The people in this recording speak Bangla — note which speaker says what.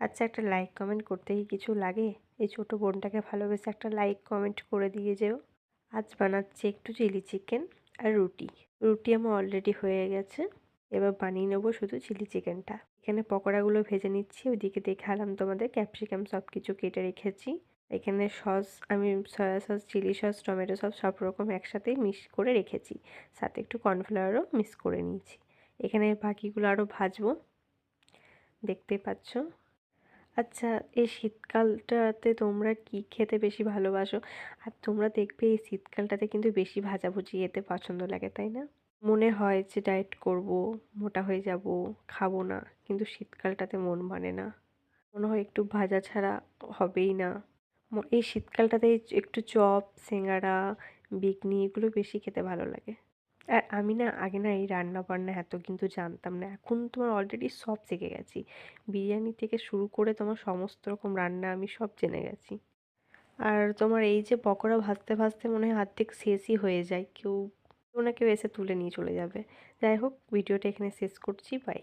Speaker 1: আচ্ছা, একটা লাইক কমেন্ট করতে কি কিছু লাগে? এই ছোট বোনটাকে ভালোবেসে একটা লাইক কমেন্ট করে দিয়ে যেও। আজ বানাচ্ছি একটু চিলি চিকেন আর রুটি। রুটি আমার অলরেডি হয়ে গেছে। এবার বানিয়ে নেবো শুধু চিলি চিকেনটা। এখানে পকোড়াগুলো ভেজে নিচ্ছি। ওইদিকে দেখালাম তোমাদের ক্যাপসিকাম সব কিছু কেটে রেখেছি। এখানে সস আমি soya sauce, chilli sauce, tomato sauce সব রকম একসাথেই মিক্স করে রেখেছি। সাথে একটু কর্নফ্লাওয়ারও মিক্স করে নিয়েছি। এখানে বাকিগুলো আরও ভাজবো, দেখতেই পাচ্ছ। আচ্ছা, এই শীতকালটাতে তোমরা কি খেতে বেশি ভালোবাসো? আর তোমরা দেখবে এই শীতকালটাতে কিন্তু বেশি ভাজাভুজি খেতে পছন্দ লাগে, তাই না? মনে হয় যে ডায়েট করব, মোটা হয়ে যাব, খাবো না, কিন্তু শীতকালটাতে মন মানে না। মনে হয় একটু ভাজা ছাড়া হবেই না। এই শীতকালটাতে একটু চপ, সিঙ্গারা, বেগনি এগুলো বেশি খেতে ভালো লাগে। আর আমি না আগে না এই রান্না-বান্না এত কিন্তু জানতাম না। এখন তোমার অলরেডি সব শিখে গেছি। বিরিয়ানি থেকে শুরু করে তোমার সমস্ত রকম রান্না আমি সব জেনে গেছি। আর তোমার এই যে পকোড়া ভাজতে ভাজতে মনে হয় অর্ধেক শেষই হয়ে যায়। কেউ না কেউ এসে তুলে নিয়ে চলে যাবে। যাই হোক, ভিডিওটা এখানে শেষ করছি। বাই।